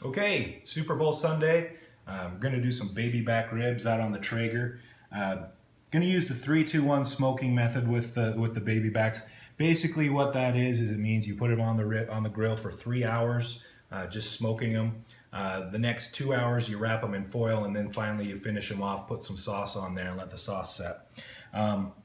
Okay, Super Bowl Sunday. I'm going to do some baby back ribs out on the Traeger. Going to use the 3-2-1 smoking method with the baby backs. Basically, what that is it means you put it on the grill for 3 hours, just smoking them. The next 2 hours you wrap them in foil, and then finally you finish them off. Put some sauce on there and let the sauce set.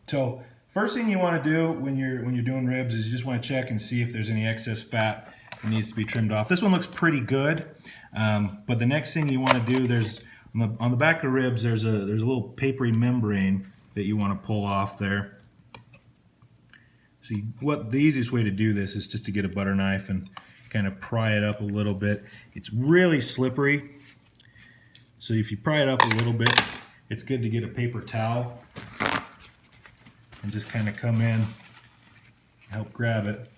So first thing you want to do when you're doing ribs is you just want to check and see if there's any excess fat that needs to be trimmed off. This one looks pretty good, but the next thing you want to do, there's on the back of ribs there's a little papery membrane that you want to pull off there. So the easiest way to do this is just to get a butter knife and kind of pry it up a little bit. It's really slippery, so if you pry it up a little bit, it's good to get a paper towel and just kind of come in, help grab it,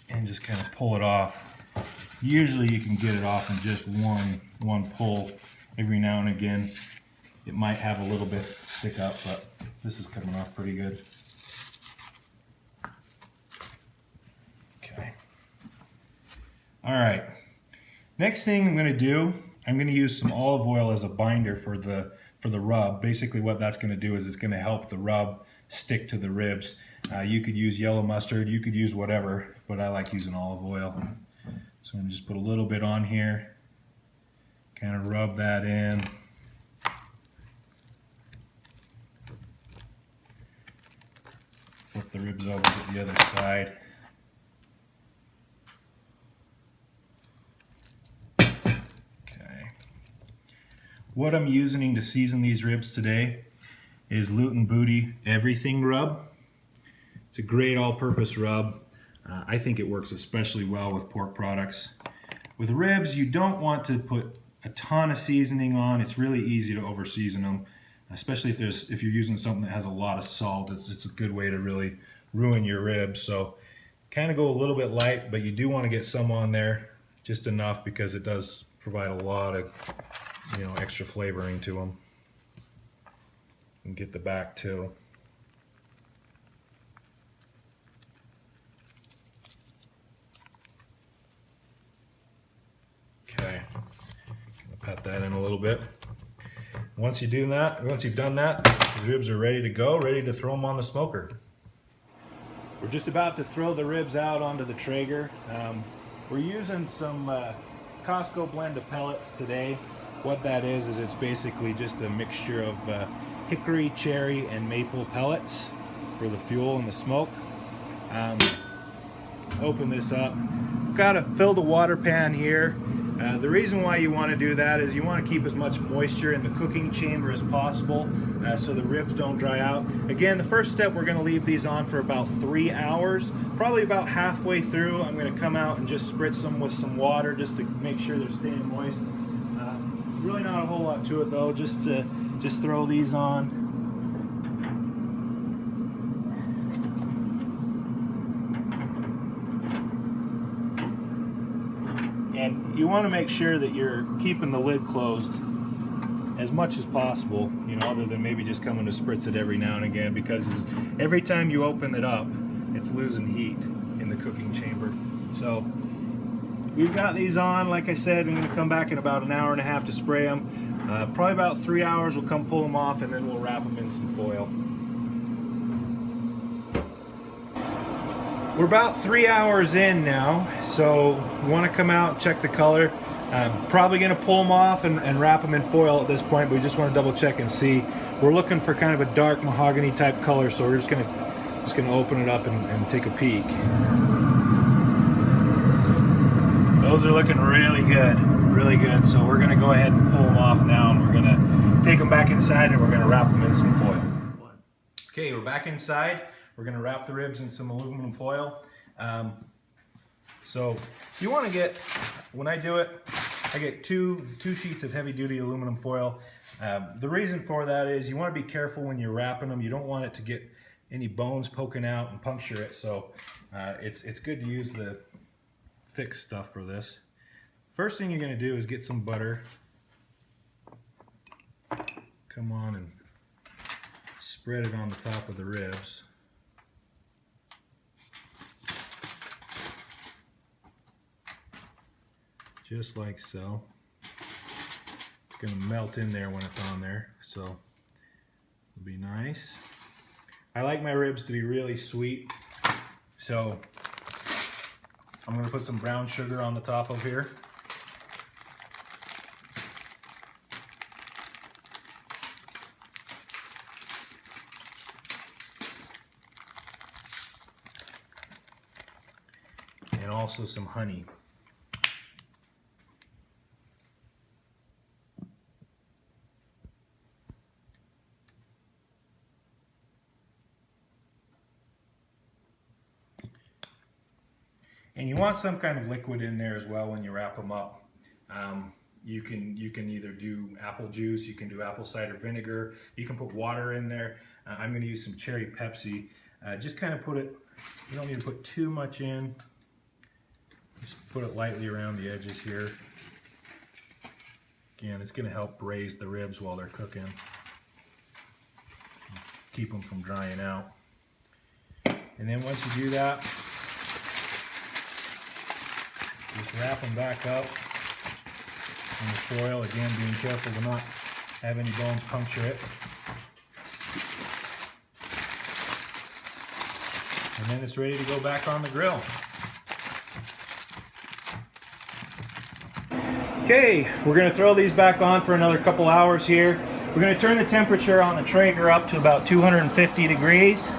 and just kind of pull it off. Usually you can get it off in just one pull. Every now and again it might have a little bit stick up, but this is coming off pretty good. Okay. All right. Next thing I'm going to do, I'm going to use some olive oil as a binder for the rub. Basically what that's going to do is it's going to help the rub stick to the ribs. You could use yellow mustard, you could use whatever, but I like using olive oil. So I'm going to just put a little bit on here, kind of rub that in. Flip the ribs over to the other side. Okay. What I'm using to season these ribs today is Luton Booty Everything Rub. It's a great all-purpose rub. I think it works especially well with pork products. With ribs, you don't want to put a ton of seasoning on. It's really easy to over-season them, especially if you're using something that has a lot of salt. It's a good way to really ruin your ribs. So kind of go a little bit light, but you do want to get some on there, just enough, because it does provide a lot of extra flavoring to them. And get the back too. Okay, gonna pat that in a little bit. Once you've done that, the ribs are ready to go, ready to throw them on the smoker. We're just about to throw the ribs out onto the Traeger. We're using some Costco blend of pellets today. What that is it's basically just a mixture of hickory, cherry, and maple pellets for the fuel and the smoke. Open this up. We've got filled a water pan here. The reason why you want to do that is you want to keep as much moisture in the cooking chamber as possible so the ribs don't dry out. Again, the first step, we're going to leave these on for about 3 hours. Probably about halfway through, I'm going to come out and just spritz them with some water just to make sure they're staying moist. Really not a whole lot to it though, just throw these on. And you want to make sure that you're keeping the lid closed as much as possible, other than maybe just coming to spritz it every now and again, because every time you open it up, it's losing heat in the cooking chamber. So we've got these on. Like I said, I'm going to come back in about 1.5 hours to spray them. Probably about 3 hours, we'll come pull them off, and then we'll wrap them in some foil. We're about 3 hours in now, so we want to come out, check the color. Probably going to pull them off and wrap them in foil at this point, but we just want to double check and see. We're looking for kind of a dark mahogany type color, so we're just going to open it up and take a peek. Those are looking really good, really good. So we're going to go ahead and pull them off now, and we're going to take them back inside, and we're going to wrap them in some foil. Okay, we're back inside. We're going to wrap the ribs in some aluminum foil. So you want to get, when I do it, I get two sheets of heavy duty aluminum foil. The reason for that is you want to be careful when you're wrapping them. You don't want it to get any bones poking out and puncture it. So it's good to use the thick stuff for this. First thing you're going to do is get some butter. Come on and spread it on the top of the ribs. just like so. It's going to melt in there when it's on there, so it'll be nice. I like my ribs to be really sweet, so I'm going to put some brown sugar on the top of here. And also some honey. And you want some kind of liquid in there as well when you wrap them up. You can either do apple juice, you can do apple cider vinegar, you can put water in there. I'm going to use some cherry Pepsi. Just kind of put it, you don't need to put too much in. Just put it lightly around the edges here. Again, it's going to help braise the ribs while they're cooking. Keep them from drying out. And then once you do that, just wrap them back up in the foil, again being careful to not have any bones puncture it. And then it's ready to go back on the grill. Okay, we're going to throw these back on for another couple hours here. We're going to turn the temperature on the Traeger up to about 250 degrees.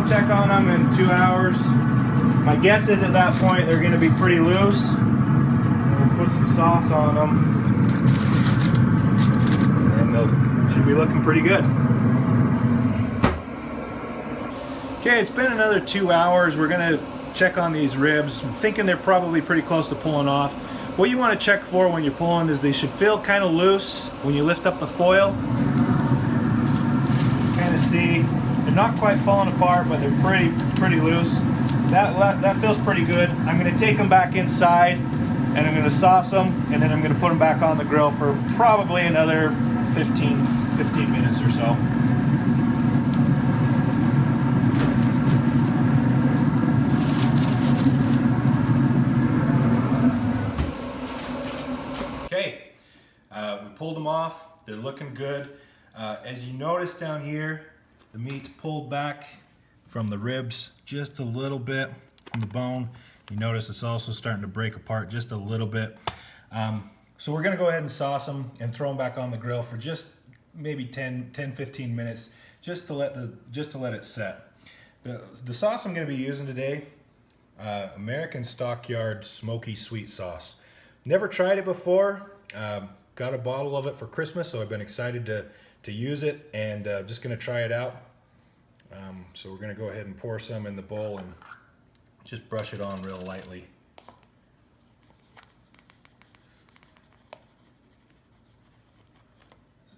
Check on them in 2 hours. My guess is at that point they're going to be pretty loose. And we'll put some sauce on them, and they should be looking pretty good. Okay, it's been another 2 hours. We're going to check on these ribs. I'm thinking they're probably pretty close to pulling off. What you want to check for when you're pulling is they should feel kind of loose when you lift up the foil. Kind of see. They're not quite falling apart, but they're pretty loose. That feels pretty good. I'm going to take them back inside, and I'm going to sauce them, and then I'm going to put them back on the grill for probably another 15 minutes or so. Okay, we pulled them off. They're looking good. As you notice down here, the meat's pulled back from the ribs just a little bit from the bone. You notice it's also starting to break apart just a little bit. So we're gonna go ahead and sauce them and throw them back on the grill for just maybe 10-15 minutes just to let it set. The sauce I'm gonna be using today, American Stockyard Smoky Sweet Sauce. Never tried it before. Got a bottle of it for Christmas, so I've been excited to use it, and just gonna try it out. So we're gonna go ahead and pour some in the bowl and just brush it on real lightly.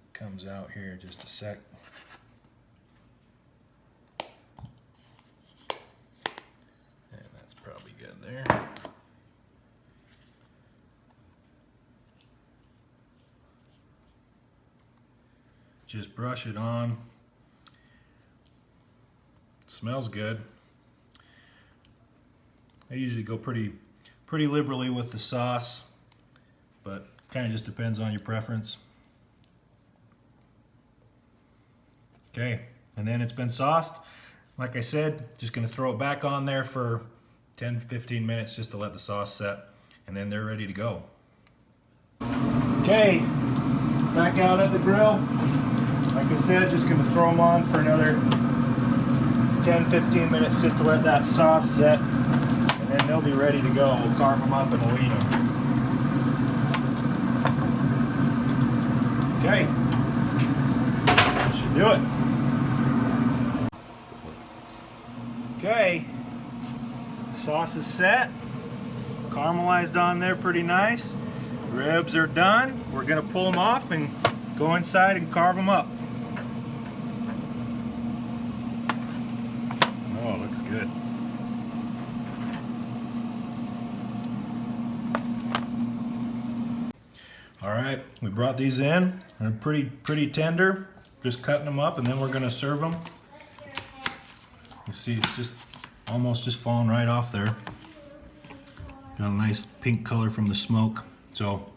It comes out here in just a sec. And that's probably good there. Just brush it on. Smells good. I usually go pretty liberally with the sauce, but kind of just depends on your preference. Okay, and then it's been sauced. Like I said, just gonna throw it back on there for 10-15 minutes just to let the sauce set, and then they're ready to go. Okay, back out at the grill. Like I said, just gonna throw them on for another 10-15 minutes just to let that sauce set, and then they'll be ready to go. We'll carve them up and we'll eat them. Okay, that should do it. Okay, sauce is set, caramelized on there pretty nice. Ribs are done. We're gonna pull them off and go inside and carve them up. Oh, looks good. All right, we brought these in. They're pretty tender. just cutting them up, and then we're gonna serve them. You see, it's just almost just falling right off there. Got a nice pink color from the smoke. So,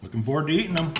looking forward to eating them.